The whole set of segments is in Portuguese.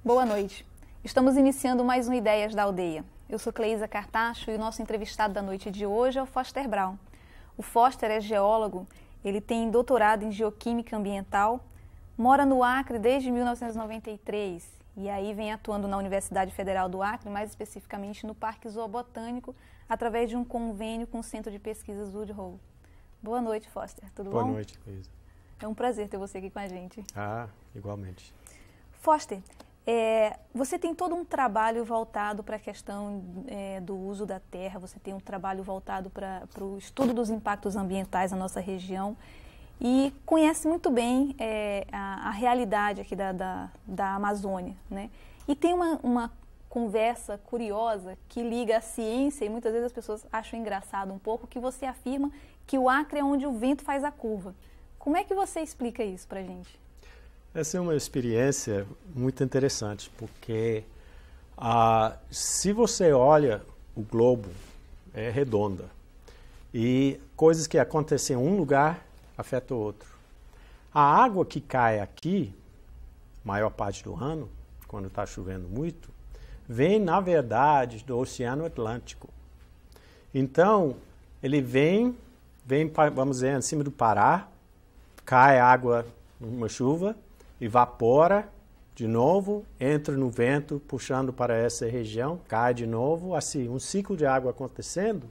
Boa noite. Estamos iniciando mais um Ideias da Aldeia. Eu sou Cleísa Cartacho e o nosso entrevistado da noite de hoje é o Foster Brown. O Foster é geólogo, ele tem doutorado em Geoquímica Ambiental, mora no Acre desde 1993 e aí vem atuando na Universidade Federal do Acre, mais especificamente no Parque Zoobotânico, através de um convênio com o Centro de Pesquisas Woodrow. Boa noite, Foster. Tudo bom? Boa noite, Cleísa. É um prazer ter você aqui com a gente. Igualmente. Foster, você tem todo um trabalho voltado para a questão do uso da terra, você tem um trabalho voltado para o estudo dos impactos ambientais na nossa região e conhece muito bem a realidade aqui da Amazônia, né? E tem uma conversa curiosa que liga a ciência e muitas vezes as pessoas acham engraçado um pouco que você afirma que o Acre é onde o vento faz a curva. Como é que você explica isso para a gente? Essa é uma experiência muito interessante, porque se você olha o globo, é redonda. E coisas que acontecem em um lugar afetam o outro. A água que cai aqui, maior parte do ano, quando está chovendo muito, vem, na verdade, do Oceano Atlântico. Então, ele vem, vamos dizer, em cima do Pará, cai água numa chuva, evapora de novo, entra no vento, puxando para essa região, cai de novo, assim, um ciclo de água acontecendo.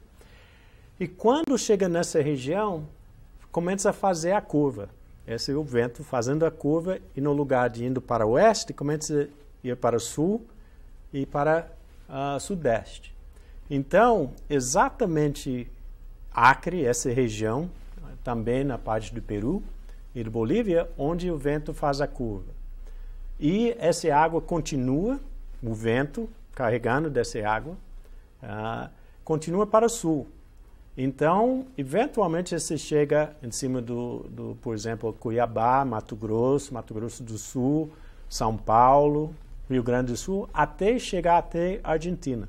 E quando chega nessa região, começa a fazer a curva. Esse é o vento fazendo a curva e no lugar de indo para o oeste, começa a ir para o sul e para o sudeste. Então, exatamente Acre, essa região, também na parte do Peru e da Bolívia, onde o vento faz a curva. E essa água continua, o vento carregando dessa água, continua para o sul. Então, eventualmente, você chega em cima por exemplo, Cuiabá, Mato Grosso do Sul, São Paulo, Rio Grande do Sul, até chegar até Argentina.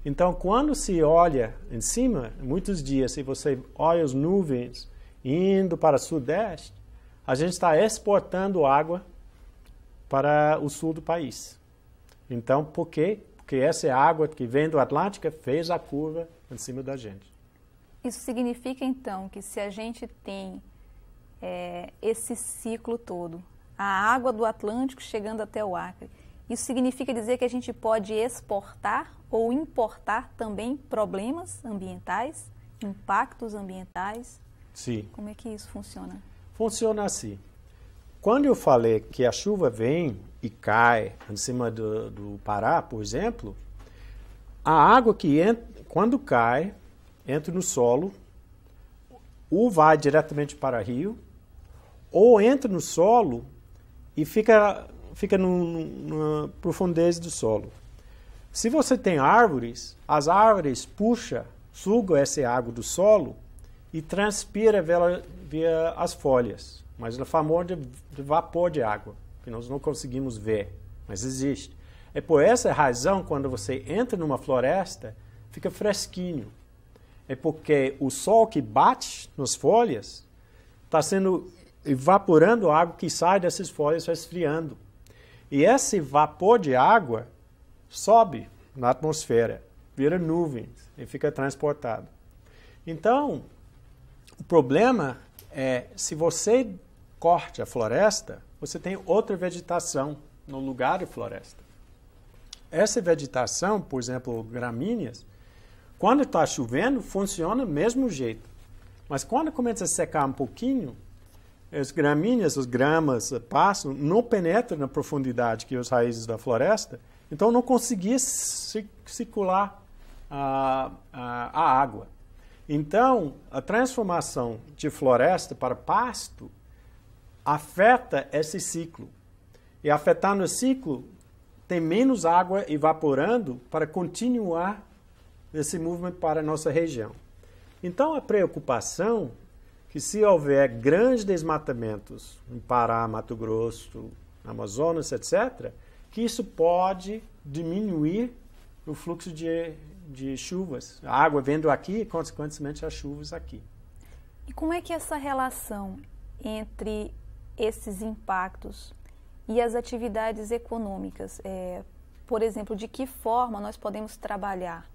Então, quando se olha em cima, muitos dias, se você olha as nuvens indo para o sudeste, a gente está exportando água para o sul do país. Então, por quê? Porque essa água que vem do Atlântico fez a curva em cima da gente. Isso significa, então, que se a gente tem esse ciclo todo, a água do Atlântico chegando até o Acre, isso significa dizer que a gente pode exportar ou importar também problemas ambientais, impactos ambientais? Sim. Como é que isso funciona? Funciona assim. Quando eu falei que a chuva vem e cai em cima do Pará, por exemplo, a água que quando cai, entra no solo, ou vai diretamente para o rio, ou entra no solo e fica na profundeza do solo. Se você tem árvores, as árvores sugam essa água do solo e transpira via as folhas, mas na forma de vapor de água, que nós não conseguimos ver, mas existe. É por essa razão, quando você entra numa floresta, fica fresquinho. É porque o sol que bate nas folhas está evaporando a água que sai dessas folhas, resfriando. E esse vapor de água sobe na atmosfera, vira nuvens e fica transportado. Então, o problema é, se você corta a floresta, você tem outra vegetação no lugar da floresta. Essa vegetação, por exemplo, gramíneas, quando está chovendo, funciona do mesmo jeito. Mas quando começa a secar um pouquinho, as gramíneas, as gramas, o pasto, não penetram na profundidade que as raízes da floresta, então não conseguia circular a água. Então, a transformação de floresta para pasto afeta esse ciclo. E afetando o ciclo, tem menos água evaporando para continuar esse movimento para a nossa região. Então, a preocupação que se houver grandes desmatamentos em Pará, Mato Grosso, Amazonas, etc., que isso pode diminuir o fluxo de chuvas. A água vindo aqui e, consequentemente, as chuvas aqui. E como é que essa relação entre esses impactos e as atividades econômicas. Por exemplo, de que forma nós podemos trabalhar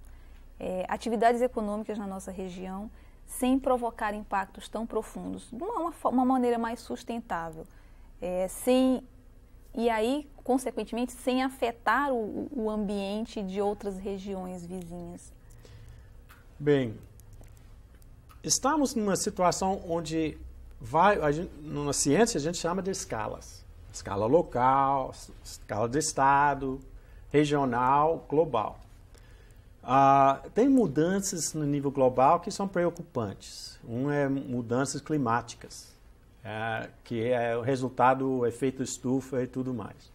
atividades econômicas na nossa região sem provocar impactos tão profundos, de uma maneira mais sustentável, e aí, consequentemente, sem afetar o ambiente de outras regiões vizinhas? Bem, estamos numa situação onde na ciência a gente chama de escalas. Escala local, escala de estado, regional, global. Tem mudanças no nível global que são preocupantes. Um é mudanças climáticas, que é o resultado do efeito estufa e tudo mais.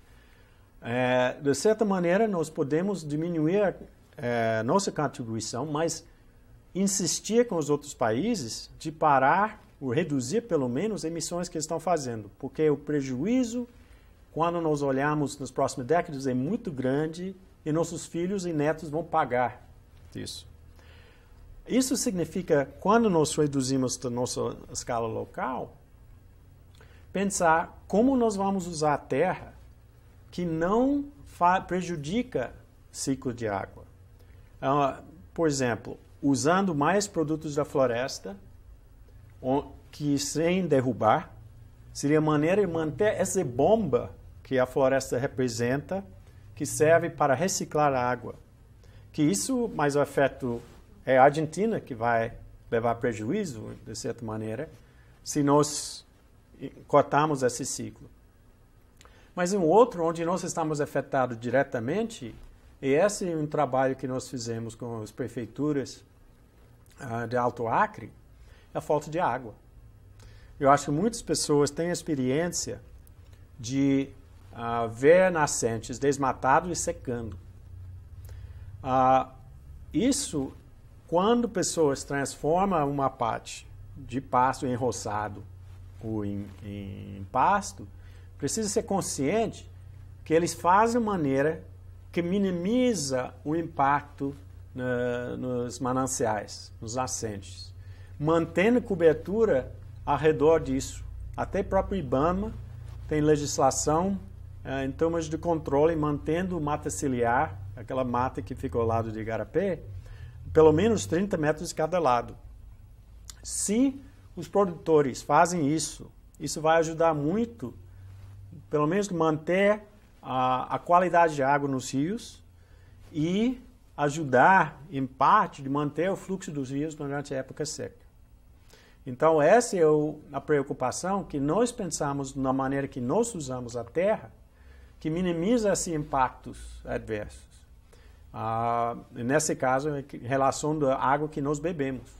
De certa maneira, nós podemos diminuir nossa contribuição, mas insistir com os outros países de parar ou reduzir, pelo menos, emissões que estão fazendo, porque o prejuízo, quando nós olhamos nas próximas décadas, é muito grande e nossos filhos e netos vão pagar isso. Isso significa, quando nós reduzimos a nossa escala local, pensar como nós vamos usar a terra que não prejudica o ciclo de água. Por exemplo, usando mais produtos da floresta, que sem derrubar, seria a maneira de manter essa bomba que a floresta representa, que serve para reciclar a água. Que isso, mas o efeito é a Argentina que vai levar prejuízo, de certa maneira, se nós cortarmos esse ciclo. Mas um outro, onde nós estamos afetados diretamente, e esse é um trabalho que nós fizemos com as prefeituras de Alto Acre, é a falta de água. Eu acho que muitas pessoas têm a experiência de ver nascentes desmatados e secando. Isso, quando pessoas transformam uma parte de pasto em roçado ou em pasto, precisa ser consciente que eles fazem de maneira que minimiza o impacto nos mananciais, nos nascentes, mantendo cobertura ao redor disso. Até o próprio IBAMA tem legislação em termos de controle, mantendo mata ciliar, aquela mata que fica ao lado de igarapé, pelo menos 30 metros de cada lado. Se os produtores fazem isso, isso vai ajudar muito, pelo menos, manter a qualidade de água nos rios e ajudar, em parte, de manter o fluxo dos rios durante a época seca. Então, essa é a preocupação que nós pensamos na maneira que nós usamos a terra, que minimiza esses impactos adversos. Nesse caso, em relação à água que nós bebemos.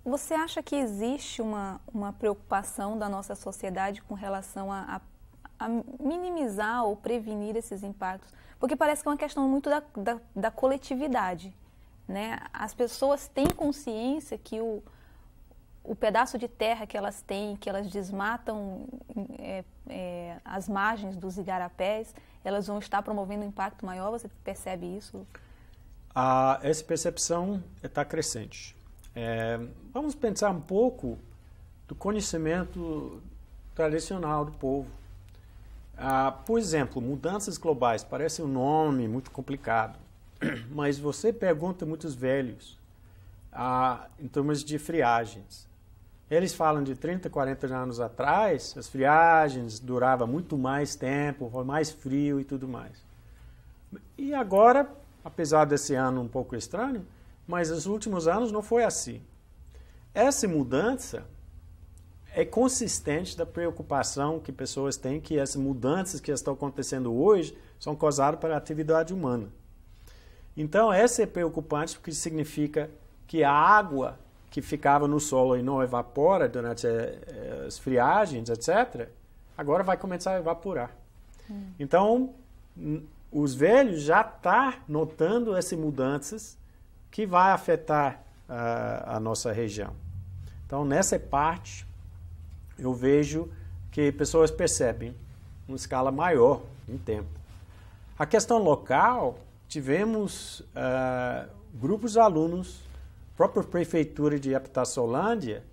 Você acha que existe uma preocupação da nossa sociedade com relação a minimizar ou prevenir esses impactos? Porque parece que é uma questão muito da coletividade, né? As pessoas têm consciência que o pedaço de terra que elas têm, que elas desmatam as margens dos igarapés, elas vão estar promovendo um impacto maior? Você percebe isso? Essa percepção está crescente. Vamos pensar um pouco do conhecimento tradicional do povo. Por exemplo, mudanças globais, parece um nome muito complicado, mas você pergunta a muitos velhos em termos de friagens. Eles falam de 30, 40 anos atrás, as friagens duravam muito mais tempo, foi mais frio e tudo mais. E agora, apesar desse ano um pouco estranho, mas nos últimos anos não foi assim. Essa mudança é consistente da preocupação que pessoas têm que essas mudanças que estão acontecendo hoje são causadas pela atividade humana. Então, essa é preocupante porque significa que a água que ficava no solo e não evapora durante as friagens, etc., agora vai começar a evaporar. Então, os velhos já estão notando essas mudanças que vai afetar a nossa região. Então, nessa parte, eu vejo que pessoas percebem uma escala maior em tempo. A questão local, tivemos grupos de alunos, a própria prefeitura de Epitácio-Holândia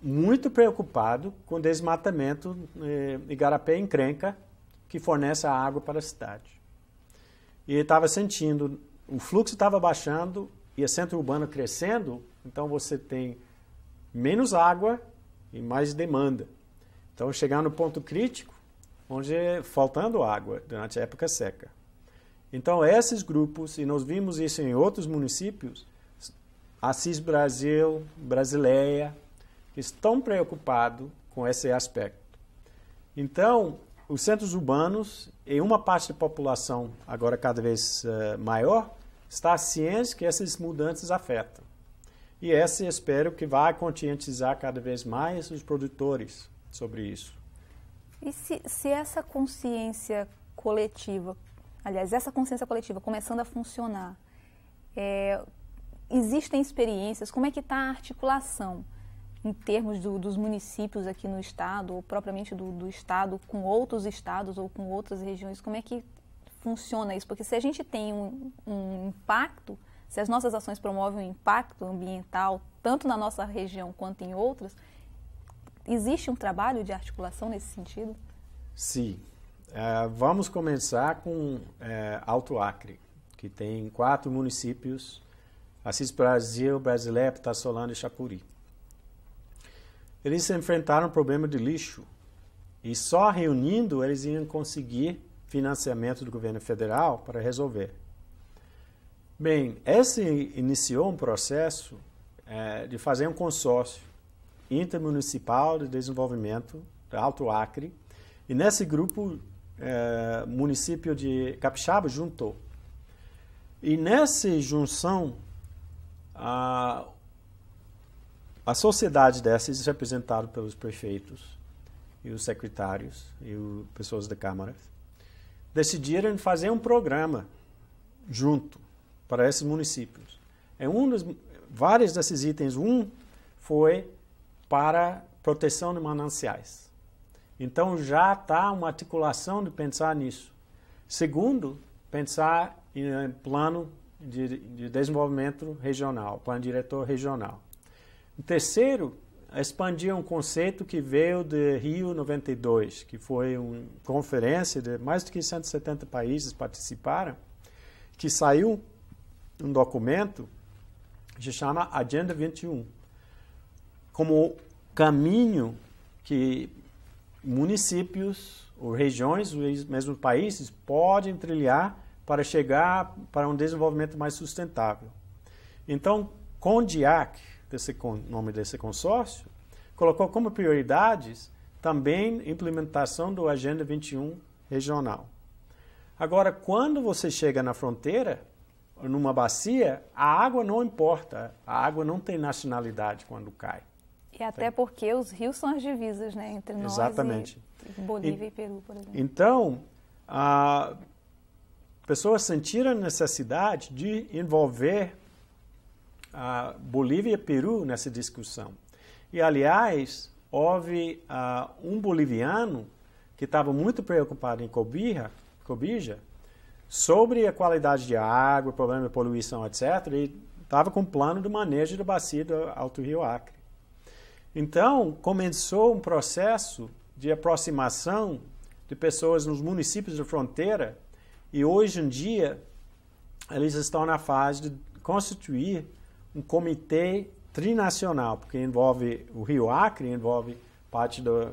muito preocupado com o desmatamento igarapé-encrenca, que fornece a água para a cidade. E ele estava sentindo, o fluxo estava baixando e o centro urbano crescendo, então você tem menos água e mais demanda. Então, chegar no ponto crítico, onde é faltando água durante a época seca. Então, esses grupos, e nós vimos isso em outros municípios, Assis Brasil, Brasileia, que estão preocupados com esse aspecto. Então, os centros urbanos e uma parte da população, agora cada vez maior, está ciente que essas mudanças afetam. E essa espero que vai conscientizar cada vez mais os produtores sobre isso. E se essa consciência coletiva, aliás, essa consciência coletiva começando a funcionar, existem experiências, como é que está a articulação em termos dos municípios aqui no estado, ou propriamente do estado com outros estados ou com outras regiões, como é que funciona isso? Porque se a gente tem um impacto, se as nossas ações promovem um impacto ambiental, tanto na nossa região quanto em outras, existe um trabalho de articulação nesse sentido? Sim. Vamos começar com Alto Acre, que tem 4 municípios, Assis Brasil, Brasileia, Pitaçolândia e Chapuri. Eles enfrentaram o problema de lixo e só reunindo eles iam conseguir financiamento do governo federal para resolver. Bem, esse iniciou um processo de fazer um consórcio intermunicipal de desenvolvimento do Alto Acre, e nesse grupo o município de Capixaba juntou. E nessa junção, a sociedade dessas, representada pelos prefeitos e os secretários e pessoas da Câmara, decidiram fazer um programa junto para esses municípios. Vários desses itens, foi para proteção de mananciais. Então já está uma articulação de pensar nisso. Segundo, pensar em plano de desenvolvimento regional, plano diretor regional. O terceiro, expandir um conceito que veio de Rio 92, que foi uma conferência de mais de 170 países participaram, que saiu um documento que se chama Agenda 21, como caminho que municípios ou regiões, ou mesmo países, podem trilhar para chegar para um desenvolvimento mais sustentável. Então, CONDIAC, nome desse consórcio, colocou como prioridades também a implementação do Agenda 21 regional. Agora, quando você chega na fronteira, numa bacia, a água não importa, a água não tem nacionalidade quando cai. E até porque os rios são as divisas, né, entre nós e Bolívia e Peru, por exemplo. Então, pessoas sentiram a necessidade de envolver Bolívia e Peru nessa discussão. E, aliás, houve um boliviano que estava muito preocupado em Cobija sobre a qualidade de água, problema de poluição, etc. E estava com um plano de manejo da bacia do Alto Rio Acre. Então, começou um processo de aproximação de pessoas nos municípios de fronteira e, hoje em dia, eles estão na fase de constituir um comitê trinacional, porque envolve o Rio Acre, envolve parte do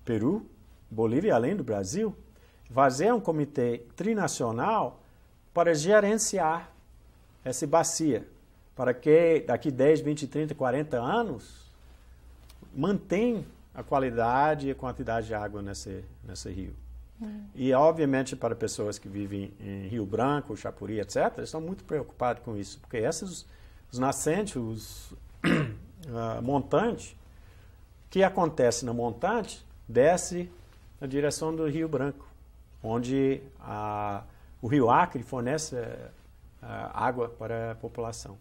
Peru, Bolívia, além do Brasil, fazer um comitê trinacional para gerenciar essa bacia, para que daqui 10, 20, 30, 40 anos mantenha a qualidade e a quantidade de água nesse rio. E, obviamente, para pessoas que vivem em Rio Branco, Chapuri, etc., estão muito preocupados com isso, porque esses, os nascentes, os montantes, o que acontece na montante, desce na direção do Rio Branco, onde o Rio Acre fornece água para a população.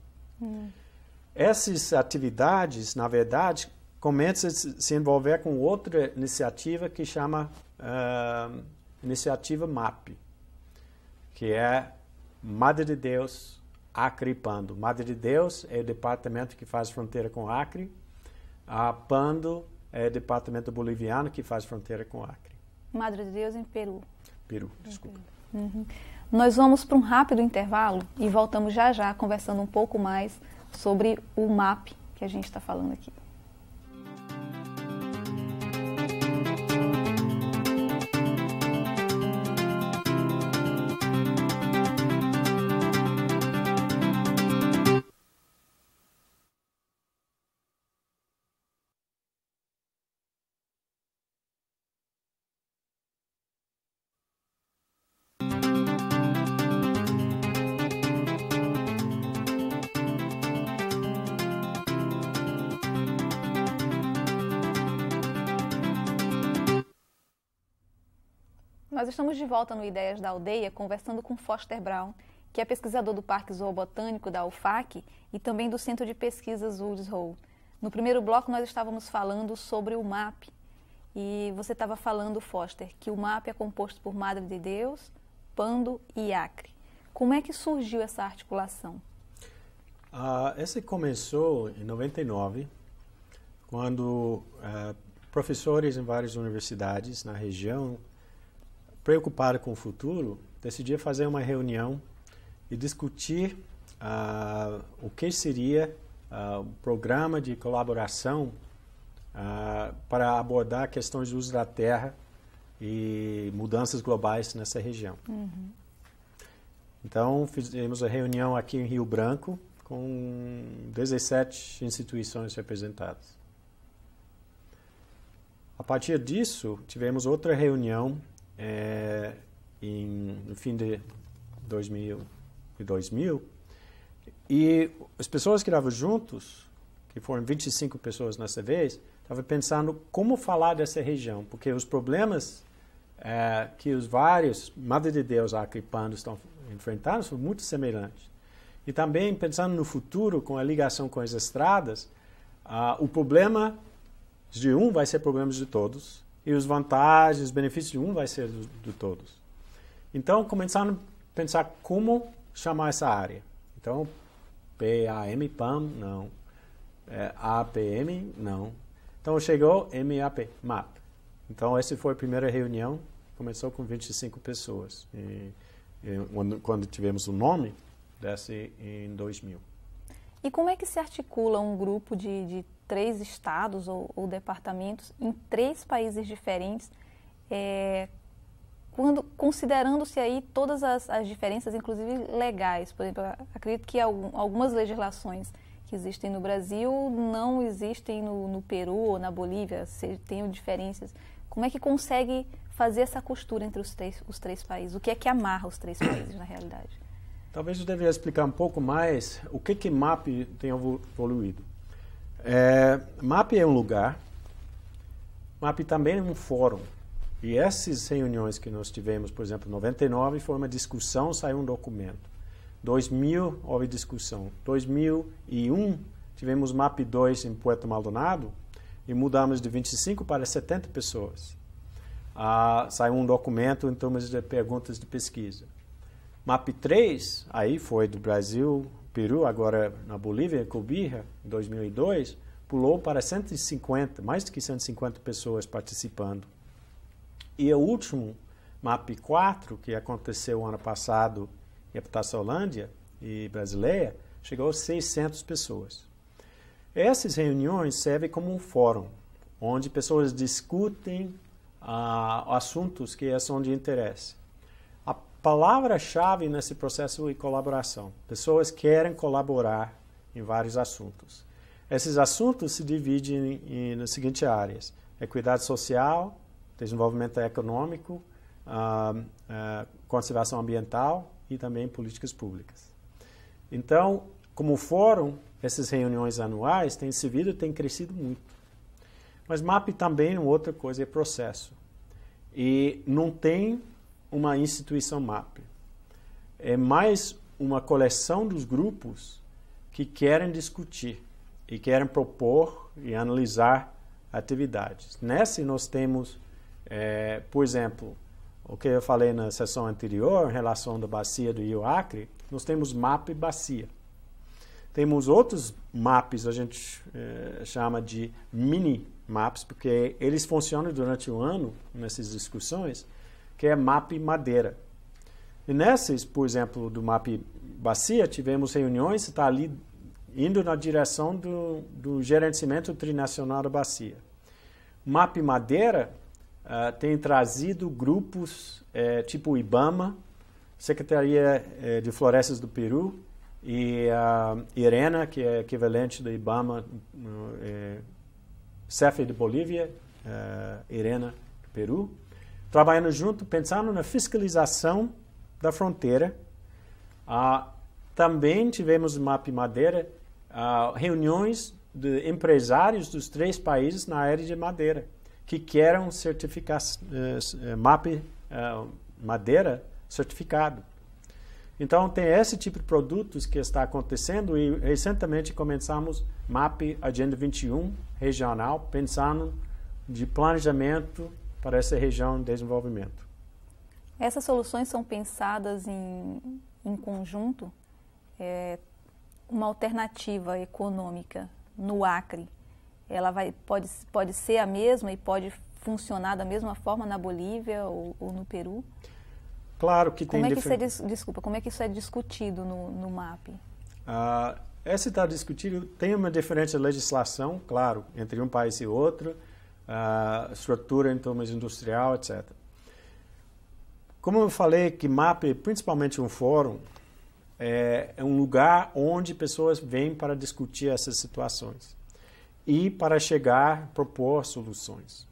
Essas atividades, na verdade, começam a se envolver com outra iniciativa que chama Iniciativa MAP, que é Madre de Deus, Acre e Pando. Madre de Deus é o departamento que faz fronteira com Acre. A Pando é o departamento boliviano que faz fronteira com Acre. Madre de Deus em Peru. Peru, desculpa. Uhum. Nós vamos para um rápido intervalo e voltamos já já conversando um pouco mais sobre o MAP que a gente está falando aqui. Nós estamos de volta no Ideias da Aldeia, conversando com Foster Brown, que é pesquisador do Parque Zoobotânico da UFAC e também do Centro de Pesquisas Woods Hole. No primeiro bloco, nós estávamos falando sobre o MAP. E você estava falando, Foster, que o MAP é composto por Madre de Deus, Pando e Acre. Como é que surgiu essa articulação? Essa começou em 99, quando professores em várias universidades na região, preocupados com o futuro, decidiram fazer uma reunião e discutir o que seria o programa de colaboração para abordar questões de uso da terra e mudanças globais nessa região. Uhum. Então, fizemos a reunião aqui em Rio Branco com 17 instituições representadas. A partir disso, tivemos outra reunião no fim de 2000 e as pessoas que estavam juntos, que foram 25 pessoas nessa vez, estavam pensando como falar dessa região, porque os problemas que os vários Madre de Deus, Acre e Pando estão enfrentando são muito semelhantes. E também pensando no futuro, com a ligação com as estradas, o problema de um vai ser problemas de todos, e as vantagens, os benefícios de um vai ser de todos. Então, começaram a pensar como chamar essa área. Então, PAM, PAM, não. APM, não. Então, chegou MAP, MAP. Então, essa foi a primeira reunião, começou com 25 pessoas. Quando tivemos o nome, desse em 2000. E como é que se articula um grupo de 3 estados ou departamentos em 3 países diferentes, considerando-se aí todas as diferenças, inclusive legais? Por exemplo, acredito que algumas legislações que existem no Brasil não existem no Peru ou na Bolívia, tem diferenças. Como é que consegue fazer essa costura entre os três países? O que é que amarra os 3 países na realidade? Talvez eu deveria explicar um pouco mais o que MAP tem evoluído. MAP é um lugar, MAP também é um fórum. E essas reuniões que nós tivemos, por exemplo, em 99 foi uma discussão, saiu um documento. 2000 houve discussão. 2001 tivemos MAP 2 em Puerto Maldonado e mudamos de 25 para 70 pessoas. Saiu um documento em termos de perguntas de pesquisa. MAP 3, aí foi do Brasil, Peru, agora na Bolívia, Cobija, em 2002, pulou para 150, mais do que 150 pessoas participando. E o último, MAP 4, que aconteceu ano passado em Epitaciolândia e Brasileia, chegou a 600 pessoas. Essas reuniões servem como um fórum, onde pessoas discutem assuntos que são de interesse. A palavra-chave nesse processo é colaboração. Pessoas querem colaborar em vários assuntos. Esses assuntos se dividem nas seguintes áreas: equidade social, desenvolvimento econômico, conservação ambiental e também políticas públicas. Então, como fórum, essas reuniões anuais têm servido e têm crescido muito. Mas MAP também, outra coisa, é processo. E não tem uma instituição MAP. É mais uma coleção dos grupos que querem discutir e querem propor e analisar atividades. Nessa nós temos, por exemplo, o que eu falei na sessão anterior, em relação da bacia do Rio Acre, nós temos MAP e bacia. Temos outros maps, a gente chama de mini maps, porque eles funcionam durante o ano, nessas discussões, que é MAP madeira. E nesses, por exemplo, do MAP bacia, tivemos reuniões, está ali indo na direção do gerenciamento trinacional da bacia. MAP madeira tem trazido grupos tipo IBAMA, Secretaria de Florestas do Peru, e a IRENA, que é equivalente do IBAMA, CEFE de Bolívia, IRENA do Peru, trabalhando junto, pensando na fiscalização da fronteira. Também tivemos no MAP Madeira reuniões de empresários dos 3 países na área de madeira, que querem certificar MAP Madeira certificado. Então, tem esse tipo de produtos que está acontecendo e recentemente começamos MAP Agenda 21 regional, pensando de planejamento para essa região de desenvolvimento. Essas soluções são pensadas em conjunto? Uma alternativa econômica no Acre, ela pode ser a mesma e pode funcionar da mesma forma na Bolívia ou no Peru? Claro que tem... Como é que isso é discutido no MAP? Essa está discutido, tem uma diferença de legislação, claro, entre um país e outro, estrutura em termos industrial, etc. Como eu falei que MAP é principalmente um fórum, é um lugar onde pessoas vêm para discutir essas situações e para chegar a propor soluções.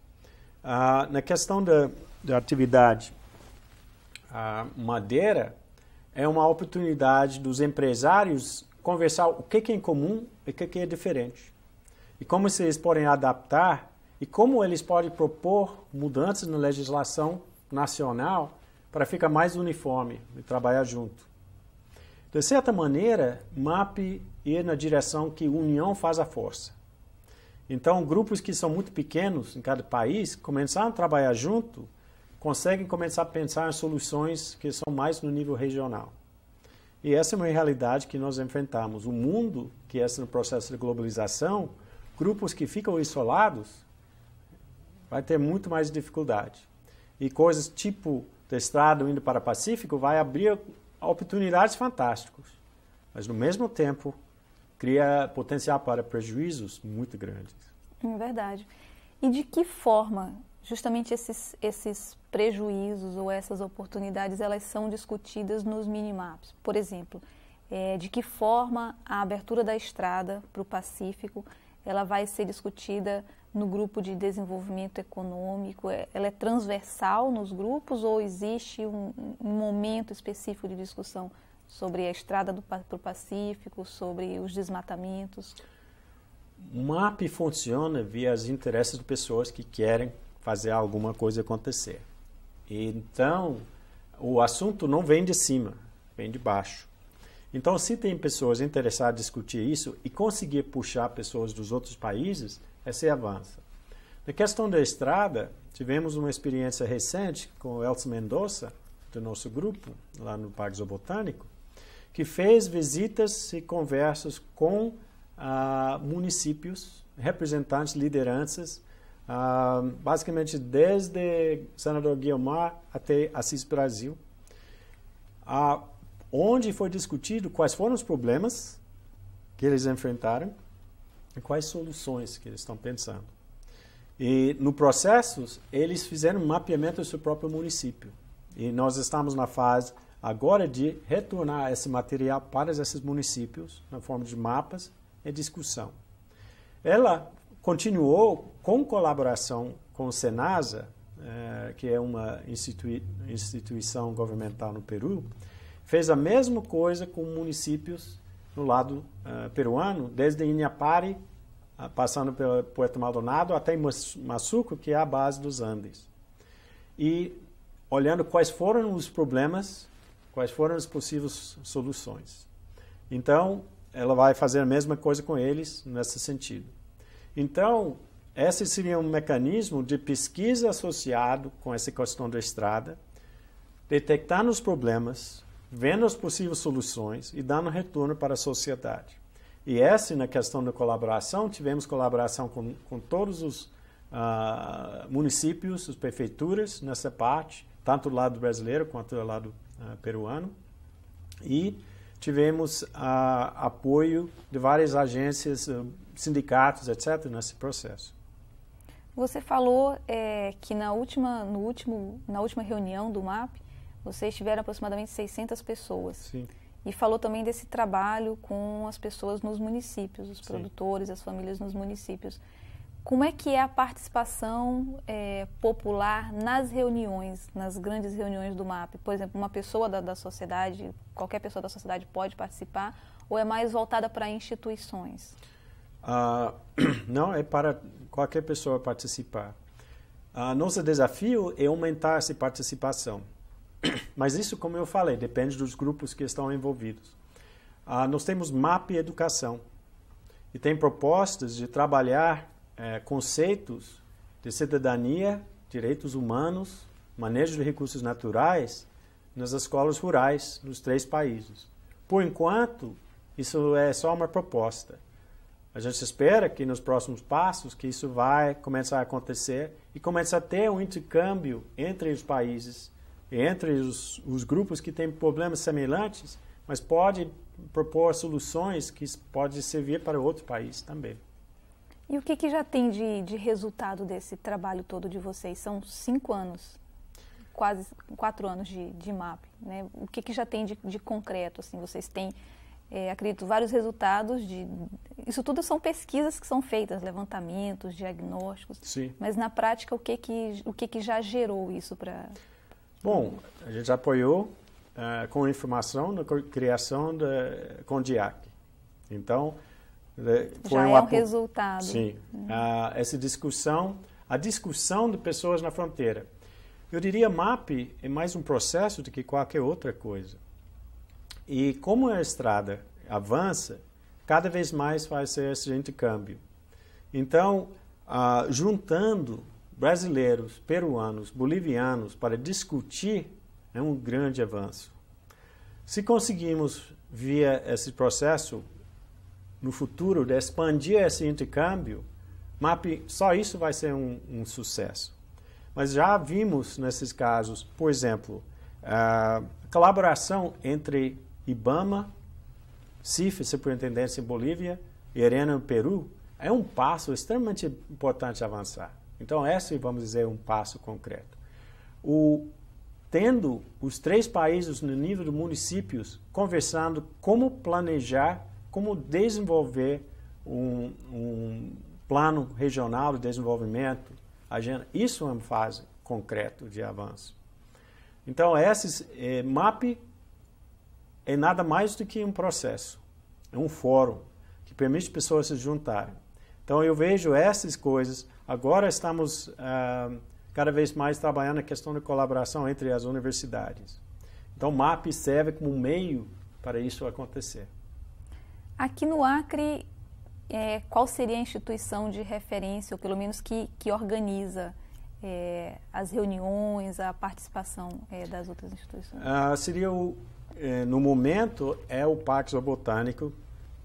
Na questão da atividade, a madeira é uma oportunidade dos empresários conversar o que é em comum e o que é diferente. E como eles podem adaptar e como eles podem propor mudanças na legislação nacional para ficar mais uniforme e trabalhar junto. De certa maneira, MAP ir na direção que união faz a força. Então, grupos que são muito pequenos em cada país começaram a trabalhar junto, conseguem começar a pensar em soluções que são mais no nível regional. E essa é uma realidade que nós enfrentamos. O mundo, que é no processo de globalização, grupos que ficam isolados, vai ter muito mais dificuldade. E coisas tipo da estrada indo para o Pacífico vai abrir oportunidades fantásticas, mas no mesmo tempo cria potencial para prejuízos muito grandes. É verdade. E de que forma justamente esses prejuízos ou essas oportunidades elas são discutidas nos minimaps? Por exemplo, de que forma a abertura da estrada para o Pacífico ela vai ser discutida no grupo de desenvolvimento econômico? Ela é transversal nos grupos ou existe um momento específico de discussão sobre a estrada para o Pacífico, sobre os desmatamentos? O MAP funciona via os interesses de pessoas que querem fazer alguma coisa acontecer. Então, o assunto não vem de cima, vem de baixo. Então, se tem pessoas interessadas em discutir isso e conseguir puxar pessoas dos outros países, você avança. Na questão da estrada, tivemos uma experiência recente com o Elcio Mendoza, do nosso grupo, lá no Parque Zoobotânico, que fez visitas e conversas com municípios, representantes, lideranças, basicamente desde Senador Guiomar até Assis Brasil, onde foi discutido quais foram os problemas que eles enfrentaram e quais soluções que eles estão pensando. E no processo, eles fizeram um mapeamento do seu próprio município. E nós estamos na fase agora de retornar esse material para esses municípios, na forma de mapas e discussão. Ela continuou com colaboração com o Senasa, que é uma instituição governamental no Peru, fez a mesma coisa com municípios no lado peruano, desde Inhapari, passando pelo Puerto Maldonado, até Massuco, que é a base dos Andes. E olhando quais foram os problemas, quais foram as possíveis soluções. Então, ela vai fazer a mesma coisa com eles nesse sentido. Então, esse seria um mecanismo de pesquisa associado com essa questão da estrada, detectando os problemas, vendo as possíveis soluções e dando retorno para a sociedade. E essa, na questão da colaboração, tivemos colaboração com todos os municípios, as prefeituras nessa parte, tanto do lado brasileiro quanto do lado peruano. E tivemos apoio de várias agências, sindicatos, etc., nesse processo. Você falou que na última reunião do MAP, vocês tiveram aproximadamente 600 pessoas. Sim. E falou também desse trabalho com as pessoas nos municípios, os produtores, as famílias nos municípios. Como é que é a participação popular nas reuniões, nas grandes reuniões do MAP? Por exemplo, uma pessoa da sociedade, qualquer pessoa da sociedade pode participar, ou é mais voltada para instituições? Não, é para qualquer pessoa participar. Nosso desafio é aumentar essa participação. Mas isso, como eu falei, depende dos grupos que estão envolvidos. Nós temos MAP Educação e tem propostas de trabalhar conceitos de cidadania, direitos humanos, manejo de recursos naturais nas escolas rurais nos 3 países. Por enquanto, isso é só uma proposta. A gente espera que nos próximos passos que isso vai começar a acontecer e começar a ter um intercâmbio entre os países, entre os grupos que têm problemas semelhantes, mas pode propor soluções que podem servir para outro país também. E o que já tem de resultado desse trabalho todo de vocês? São 5 anos, quase 4 anos de MAP, né? O que já tem de concreto? Assim, vocês têm, acredito, vários resultados. Isso tudo são pesquisas que são feitas, levantamentos, diagnósticos. Sim. Mas na prática, o que já gerou isso para... Bom, a gente apoiou com informação na criação da CONDIAC. Então, foi já é um resultado. Sim. Essa discussão, a discussão de pessoas na fronteira. Eu diria MAP é mais um processo do que qualquer outra coisa. E como a estrada avança, cada vez mais vai ser esse intercâmbio. Então, juntando brasileiros, peruanos, bolivianos para discutir é um grande avanço. Se conseguimos, via esse processo, no futuro, de expandir esse intercâmbio, MAP, só isso vai ser um sucesso. Mas já vimos nesses casos, por exemplo, a colaboração entre IBAMA, CIF, Superintendência em Bolívia, e ERENA no Peru, é um passo extremamente importante avançar. Então, esse, vamos dizer, um passo concreto. Tendo os 3 países no nível de municípios conversando como planejar, como desenvolver um plano regional de desenvolvimento, agenda, isso é uma fase concreta de avanço. Então, MAP é nada mais do que um processo, é um fórum que permite pessoas se juntarem. Então, eu vejo essas coisas. Agora estamos cada vez mais trabalhando na questão da colaboração entre as universidades. Então, o MAP serve como um meio para isso acontecer. Aqui no Acre, qual seria a instituição de referência, ou pelo menos que organiza as reuniões, a participação das outras instituições? No momento, é o Parque Zoobotânico,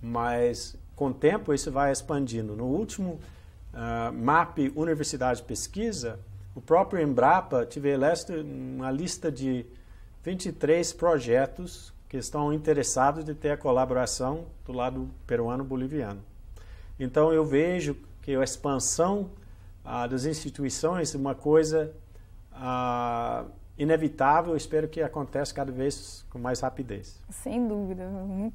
mas com o tempo isso vai expandindo. No último MAP Universidade Pesquisa, o próprio Embrapa teve uma lista de 23 projetos que estão interessados em ter a colaboração do lado peruano-boliviano. Então, eu vejo que a expansão das instituições é uma coisa inevitável, espero que aconteça cada vez com mais rapidez. Sem dúvida,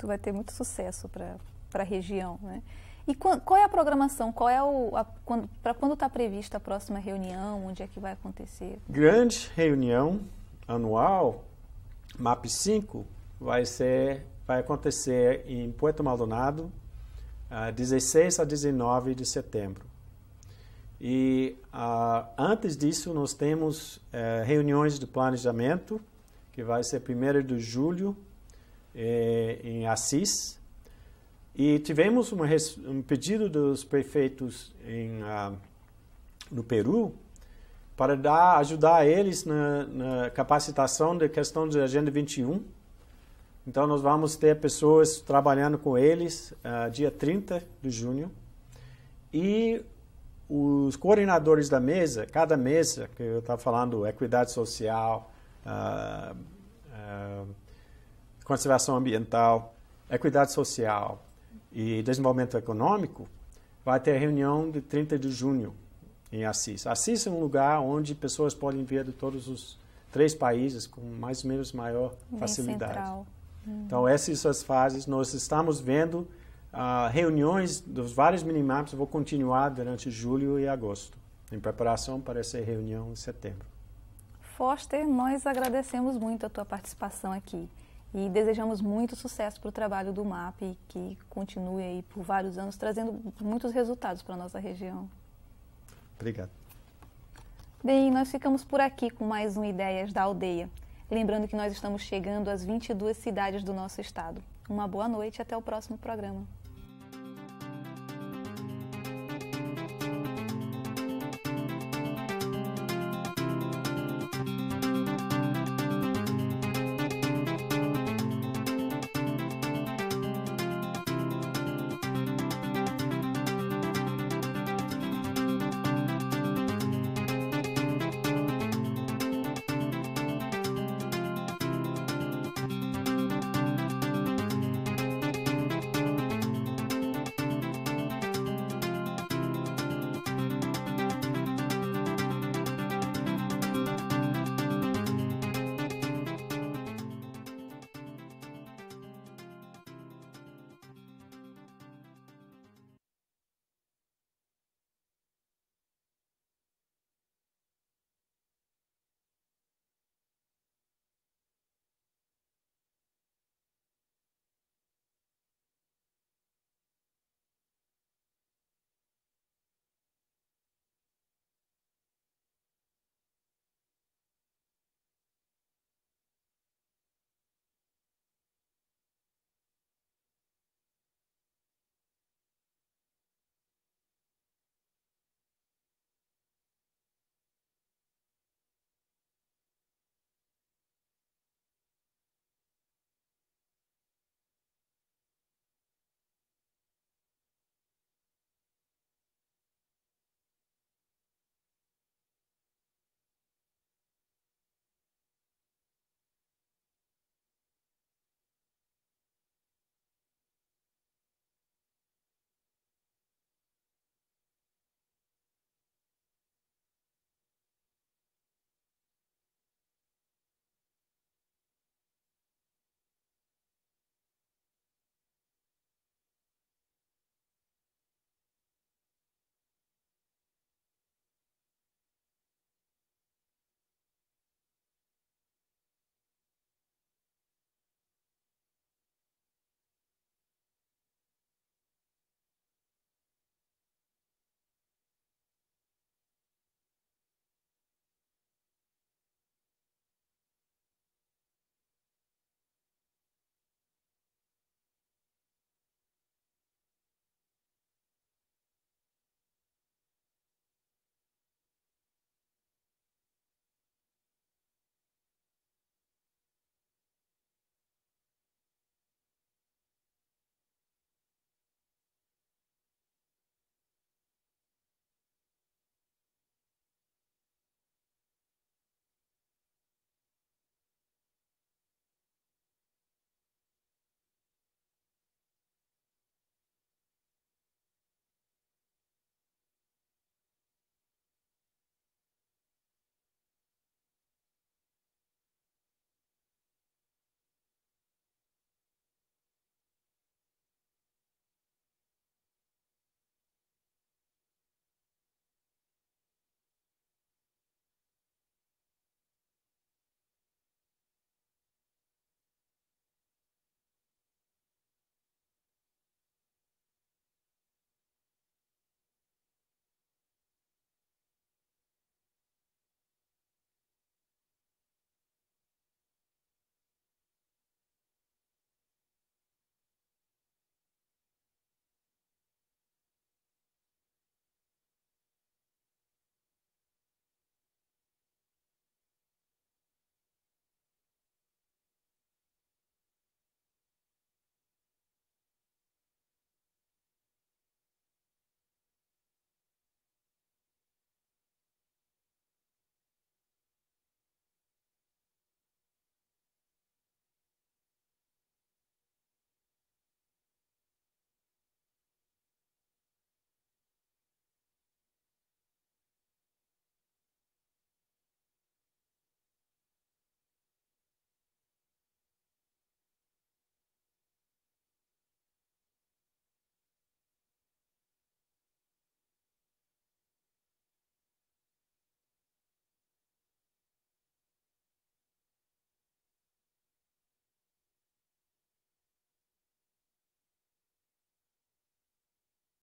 vai ter muito sucesso para a região, né? E qual é a programação? Para quando está prevista a próxima reunião? Onde é que vai acontecer? Grande reunião anual, MAP 5, vai acontecer em Puerto Maldonado, 16 a 19 de setembro. E antes disso, nós temos reuniões de planejamento, que vai ser 1º de julho, em Assis. E tivemos um pedido dos prefeitos no Peru para ajudar eles na capacitação da questão da Agenda 21. Então, nós vamos ter pessoas trabalhando com eles dia 30 de junho. E os coordenadores da mesa, cada mesa, que eu estava falando, equidade social, conservação ambiental, equidade social e desenvolvimento econômico, vai ter reunião de 30 de junho em Assis. Assis é um lugar onde pessoas podem vir de todos os 3 países com mais ou menos maior facilidade. Central. Então, essas são as fases. Nós estamos vendo reuniões dos vários minimaps, vou continuar durante julho e agosto, em preparação para essa reunião em setembro. Foster, nós agradecemos muito a tua participação aqui e desejamos muito sucesso para o trabalho do MAP, que continue aí por vários anos, trazendo muitos resultados para a nossa região. Obrigado. Bem, nós ficamos por aqui com mais um Ideias da Aldeia. Lembrando que nós estamos chegando às 22 cidades do nosso estado. Uma boa noite e até o próximo programa.